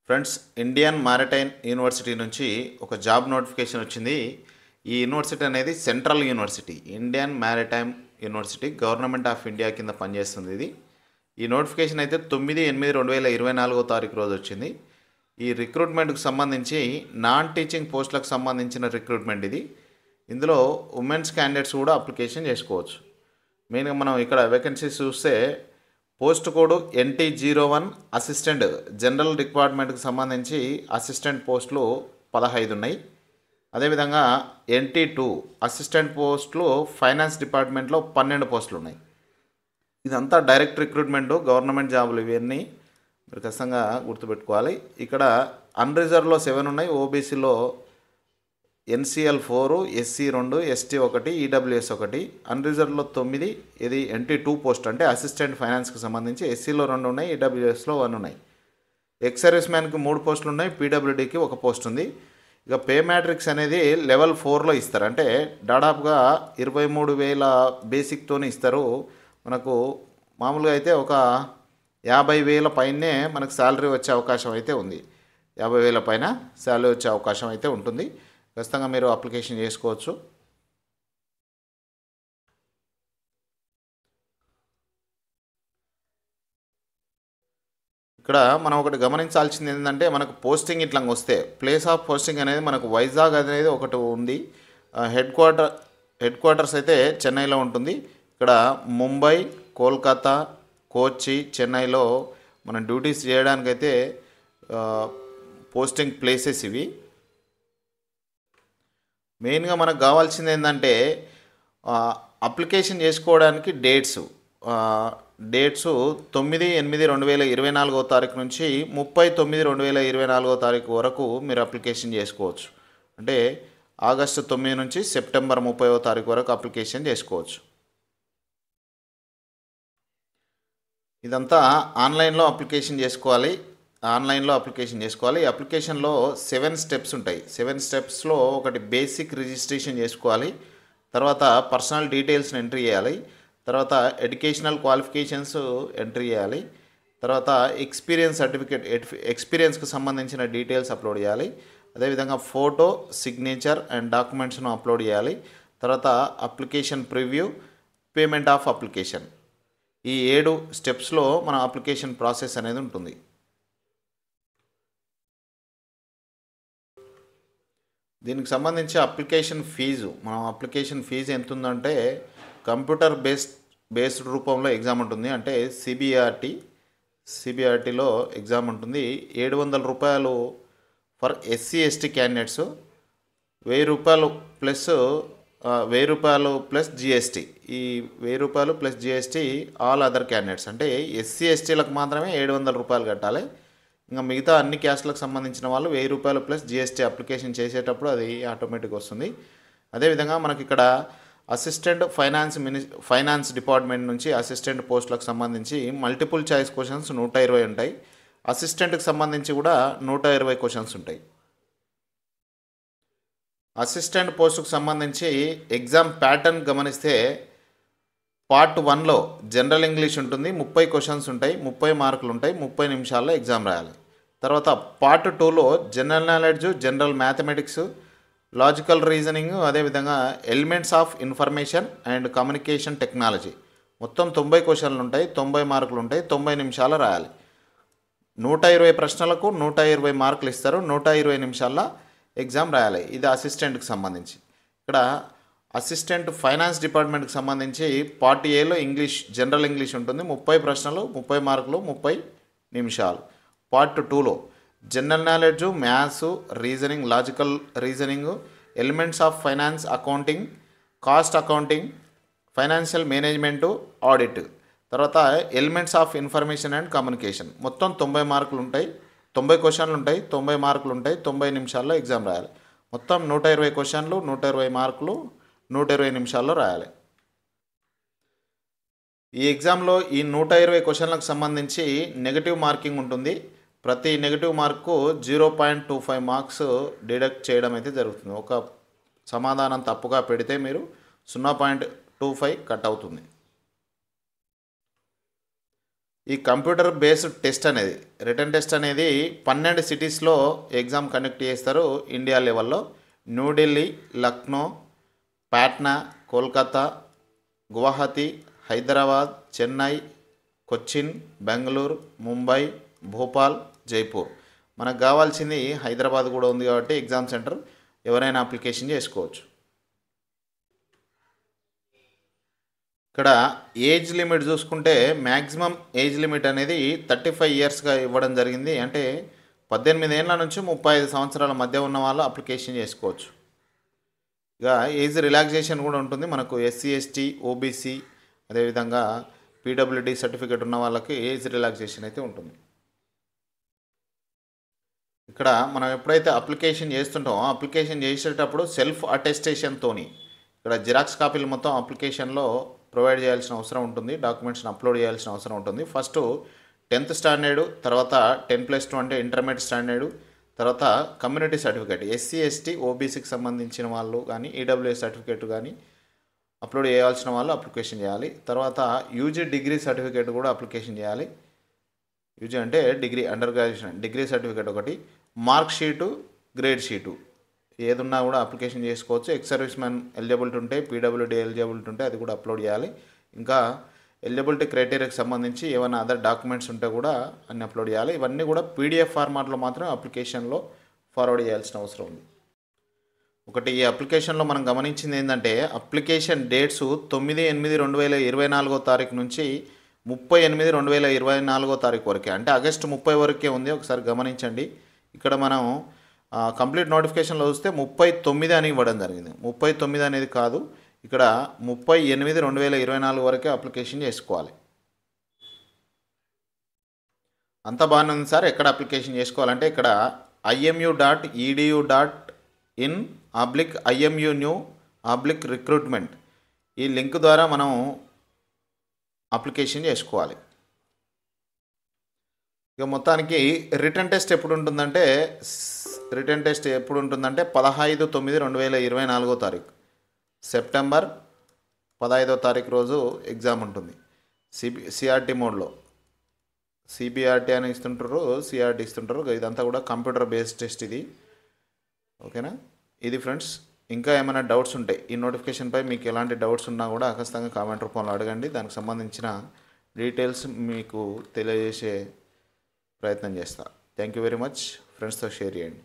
Friends, Indian maritime university నుంచి ఒక job notification వచ్చింది. ఈ యూనివర్సిటీ అనేది central university. Indian maritime university government of India కింద పనిచేస్తుంది. ఈ నోటిఫికేషన్ అయితే 9/8/2024 రోజు వచ్చింది. ఈ రిక్రూట్మెంట్కి సంబంధించి నాన్ టీచింగ్ పోస్టులకు సంబంధించిన రిక్రూట్మెంట్ ఇది. ఇందులో ఉమెన్స్ క్యాండిడేట్స్ కూడా అప్లికేషన్ చేసుకోవచ్చు. మెయిన్గా మనం ఇక్కడ వేకెన్సీస్ చూస్తే post code NT01 assistant general రిక్వైర్మెంట్కి సంబంధించి అసిస్టెంట్ పోస్టులు 15 ఉన్నాయి. అదేవిధంగా NT2 అసిస్టెంట్ పోస్టులు ఫైనాన్స్ డిపార్ట్మెంట్లో 12 పోస్టులు ఉన్నాయి. ఇదంతా డైరెక్ట్ రిక్రూట్మెంట్, గవర్నమెంట్ జాబులు ఇవన్నీ మీరు ఖచ్చితంగా గుర్తుపెట్టుకోవాలి. ఇక్కడ అన్రిజర్వ్లో 7 ఉన్నాయి, ఓబీసీలో NCL 4, SC 2, ST 1, EWS 1, అన్రిజర్వ్లో 9. ఇది NT2 పోస్ట్ అంటే అసిస్టెంట్ ఫైనాన్స్కి సంబంధించి. SCలో 2 ఉన్నాయి, EWSలో 1 ఉన్నాయి. ఎక్స్ సర్వీస్ మ్యాన్కి 3 పోస్టులు ఉన్నాయి, PWDకి 1 పోస్ట్ ఉంది. ఇక పే మ్యాట్రిక్స్ అనేది లెవెల్ 4లో ఇస్తారు. అంటే దాదాపుగా 23,000 బేసిక్తోనే ఇస్తారు. మనకు మామూలుగా అయితే ఒక 50,000 పైనే మనకు శాలరీ వచ్చే అవకాశం అయితే ఉంది. 50,000 పైన శాలరీ వచ్చే అవకాశం అయితే ఉంటుంది. ఖచ్చితంగా మీరు అప్లికేషన్ చేసుకోవచ్చు. ఇక్కడ మనం ఒకటి గమనించాల్సింది ఏంటంటే, మనకు పోస్టింగ్ ఇట్లా వస్తే ప్లేస్ ఆఫ్ పోస్టింగ్ అనేది మనకు వైజాగ్ అనేది ఒకటి ఉంది. హెడ్ క్వార్టర్స్ అయితే చెన్నైలో ఉంటుంది. ఇక్కడ ముంబై, కోల్కతా, కోచి, చెన్నైలో మనం డ్యూటీస్ చేయడానికైతే పోస్టింగ్ ప్లేసెస్ ఇవి. మెయిన్గా మనకు కావాల్సింది ఏంటంటే అప్లికేషన్ చేసుకోవడానికి డేట్స్ 9/8/2024 నుంచి 30/9/2024 వరకు మీరు అప్లికేషన్ చేసుకోవచ్చు. అంటే ఆగస్టు 9 నుంచి సెప్టెంబర్ 30 వరకు అప్లికేషన్ చేసుకోవచ్చు. ఇదంతా ఆన్లైన్లో అప్లికేషన్ చేసుకోవాలి. ఈ అప్లికేషన్లో 7 స్టెప్స్ ఉంటాయి. 7 స్టెప్స్లో ఒకటి బేసిక్ రిజిస్ట్రేషన్ చేసుకోవాలి. తర్వాత పర్సనల్ డీటెయిల్స్ని ఎంట్రీ చేయాలి. తర్వాత ఎడ్యుకేషనల్ క్వాలిఫికేషన్స్ ఎంట్రీ చేయాలి. తర్వాత ఎక్స్పీరియన్స్ సర్టిఫికేట్, ఎక్స్పీరియన్స్కి సంబంధించిన డీటెయిల్స్ అప్లోడ్ చేయాలి. అదేవిధంగా ఫోటో, సిగ్నేచర్ అండ్ డాక్యుమెంట్స్ను అప్లోడ్ చేయాలి. తర్వాత application preview, payment of application. ఈ 7 స్టెప్స్లో మన అప్లికేషన్ ప్రాసెస్ అనేది ఉంటుంది. దీనికి సంబంధించి అప్లికేషన్ ఫీజు ఎంత ఉందంటే, కంప్యూటర్ బేస్డ్ రూపంలో ఎగ్జామ్ ఉంటుంది. అంటే సిబిఆర్టీలో ఎగ్జామ్ ఉంటుంది. 700 రూపాయలు ఫర్ SC ST క్యాండిడేట్స్, 1000 రూపాయలు ప్లస్ GST. ఈ 1000 రూపాయలు plus GST all other candidates. అంటే SC STలకు మాత్రమే 700 రూపాయలు కట్టాలి. ఇంకా మిగతా అన్ని క్యాస్ట్లకు సంబంధించిన వాళ్ళు 1000 రూపాయలు ప్లస్ GST అప్లికేషన్ చేసేటప్పుడు అది ఆటోమేటిక్ వస్తుంది. అదేవిధంగా మనకి ఇక్కడ అసిస్టెంట్ ఫైనాన్స్ డిపార్ట్మెంట్ నుంచి అసిస్టెంట్ పోస్టులకు సంబంధించి మల్టిపుల్ చాయిస్ క్వశ్చన్స్ 120 ఉంటాయి. అసిస్టెంట్కి సంబంధించి కూడా 120 క్వశ్చన్స్ ఉంటాయి. అసిస్టెంట్ పోస్టుకు సంబంధించి ఎగ్జామ్ ప్యాటర్న్ గమనిస్తే, పార్ట్ 1లో జనరల్ ఇంగ్లీష్ ఉంటుంది, 30 క్వశ్చన్స్ ఉంటాయి, 30 మార్కులు ఉంటాయి, 30 నిమిషాల్లో ఎగ్జామ్ రాయాలి. తర్వాత పార్ట్ 2లో general knowledge, general mathematics, logical reasoning, అదేవిధంగా elements of information and communication technology. మొత్తం 90 క్వశ్చన్లు ఉంటాయి, 90 మార్కులు ఉంటాయి, 90 నిమిషాలు రాయాలి. 120 ప్రశ్నలకు 120 మార్కులు ఇస్తారు, 120 నిమిషాల్లో ఎగ్జామ్ రాయాలి. ఇది అసిస్టెంట్కి సంబంధించి. ఇక్కడ అసిస్టెంట్ ఫైనాన్స్ డిపార్ట్మెంట్కి సంబంధించి పార్ట్ Aలో జనరల్ ఇంగ్లీష్ ఉంటుంది, 30 ప్రశ్నలు, 30 మార్కులు, 30 నిమిషాలు. పార్ట్ 2లో general knowledge, maths, reasoning, logical reasoning, elements of finance, accounting, cost accounting, financial management, audit. తర్వాత elements of information and communication. మొత్తం 90 మార్కులు ఉంటాయి, 90 క్వశ్చన్లు ఉంటాయి, 90 మార్కులు ఉంటాయి, 90 నిమిషాల్లో ఎగ్జామ్ రాయాలి. మొత్తం 120 క్వశ్చన్లు, 120 మార్కులు, 120 నిమిషాల్లో రాయాలి. ఈ ఎగ్జామ్లో ఈ 120 క్వశ్చన్లకు సంబంధించి నెగటివ్ మార్కింగ్ ఉంటుంది. ప్రతి నెగటివ్ మార్కు 0.25 మార్క్స్ డిడక్ట్ చేయడం అయితే జరుగుతుంది. ఒక సమాధానం తప్పుగా పెడితే మీరు 0.25 కట్ అవుతుంది. ఈ కంప్యూటర్ బేస్డ్ టెస్ట్ అనేది రిటర్న్ టెస్ట్ అనేది 12 సిటీస్లో ఎగ్జామ్ కండక్ట్ చేస్తారు ఇండియా లెవెల్లో. న్యూఢిల్లీ, లక్నో, పాట్నా, కోల్కతా, గువాహతి, హైదరాబాద్, చెన్నై, కొచ్చిన్, బెంగళూరు, ముంబై, భోపాల్, జైపూర్. మనకు కావాల్సింది హైదరాబాద్ కూడా ఉంది కాబట్టి ఎగ్జామ్ సెంటర్ ఎవరైనా అప్లికేషన్ చేసుకోవచ్చు. ఇక్కడ ఏజ్ లిమిట్ చూసుకుంటే మ్యాక్సిమం ఏజ్ లిమిట్ అనేది 35 ఇయర్స్గా ఇవ్వడం జరిగింది. అంటే 18 ఏళ్ళ నుంచి 35 సంవత్సరాల మధ్య ఉన్న వాళ్ళు అప్లికేషన్ చేసుకోవచ్చు. ఇక ఏజ్ రిలాక్సేషన్ కూడా ఉంటుంది. మనకు ఎస్సీ, ఎస్టీ, ఓబీసీ, అదేవిధంగా పీడబ్ల్యూడీ సర్టిఫికేట్ ఉన్న వాళ్ళకి ఏజ్ రిలాక్సేషన్ అయితే ఉంటుంది. ఇక్కడ మనం ఎప్పుడైతే అప్లికేషన్ చేస్తుంటామో అప్లికేషన్ చేసేటప్పుడు సెల్ఫ్ అటెస్టేషన్తోని ఇక్కడ జిరాక్స్ కాపీలు మొత్తం అప్లికేషన్లో ప్రొవైడ్ చేయాల్సిన అవసరం ఉంటుంది. డాక్యుమెంట్స్ని అప్లోడ్ చేయాల్సిన అవసరం ఉంటుంది. ఫస్ట్ 10th స్టాండర్డు, తర్వాత 10+2 అంటే ఇంటర్మీడియట్ స్టాండర్డు, తర్వాత కమ్యూనిటీ సర్టిఫికేట్ ఎస్సీ, ఎస్టీ, ఓబీసీకి సంబంధించిన వాళ్ళు కానీ ఈడబ్ల్యూఎస్ సర్టిఫికేట్ కానీ అప్లోడ్ చేయాల్సిన వాళ్ళు అప్లికేషన్ చేయాలి. తర్వాత యూజీ డిగ్రీ సర్టిఫికేట్ కూడా అప్లికేషన్ చేయాలి. యూజీ అంటే degree, under graduation degree certificate ఒకటి, మార్క్ షీటు, గ్రేడ్ షీటు ఏదున్నా కూడా అప్లికేషన్ చేసుకోవచ్చు. ఎక్స్ సర్వీస్ మ్యాన్ ఎలిజిబిలిటీ ఉంటే, పీడబ్ల్యూడీ ఎలిజిబిలిటీ ఉంటే అది కూడా అప్లోడ్ చేయాలి. ఇంకా ఎలిజిబిలిటీ క్రైటీరియాకి సంబంధించి ఏమైనా అదర్ డాక్యుమెంట్స్ ఉంటే కూడా అన్ని అప్లోడ్ చేయాలి. ఇవన్నీ కూడా పీడిఎఫ్ ఫార్మాట్లో మాత్రమే అప్లికేషన్లో ఫార్వర్డ్ చేయాల్సిన అవసరం ఉంది. ఒకటి ఈ అప్లికేషన్లో మనం గమనించింది ఏంటంటే అప్లికేషన్ డేట్స్ 9/8/2024 నుంచి 30/8/2024 వరకే, అంటే ఆగస్టు 30 వరకే ఉంది. ఒకసారి గమనించండి. ఇక్కడ మనం కంప్లీట్ నోటిఫికేషన్లో చూస్తే 39 అని ఇవ్వడం జరిగింది. 39 అనేది కాదు, ఇక్కడ 30/8/2024 వరకే అప్లికేషన్ చేసుకోవాలి. అంత బాగానే ఉంది సార్. ఎక్కడ అప్లికేషన్ చేసుకోవాలంటే ఇక్కడ imu.edu.in/imunew/recruitment ఈ లింక్ ద్వారా మనం అప్లికేషన్ చేసుకోవాలి. ఇక మొత్తానికి రిటర్న్ టెస్ట్ ఎప్పుడు ఉంటుందంటే 15/9/2024 సెప్టెంబర్ 15 రోజు ఎగ్జామ్ ఉంటుంది. సిఆర్టీ మోడ్లో సిబిఆర్టీ అని ఇస్తుంటారు, సిఆర్టీ ఇస్తుంటారు. ఇదంతా కూడా కంప్యూటర్ బేస్డ్ టెస్ట్ ఇది. ఓకేనా? ఇది ఫ్రెండ్స్. ఇంకా ఏమైనా డౌట్స్ ఉంటాయి ఈ నోటిఫికేషన్పై, మీకు ఎలాంటి డౌట్స్ ఉన్నా కూడా ఖచ్చితంగా కామెంట్ రూపంలో అడగండి. దానికి సంబంధించిన డీటెయిల్స్ మీకు తెలియజేసే ప్రయత్నం చేస్తా. Thank you very much. ఫ్రెండ్స్తో షేర్ చేయండి.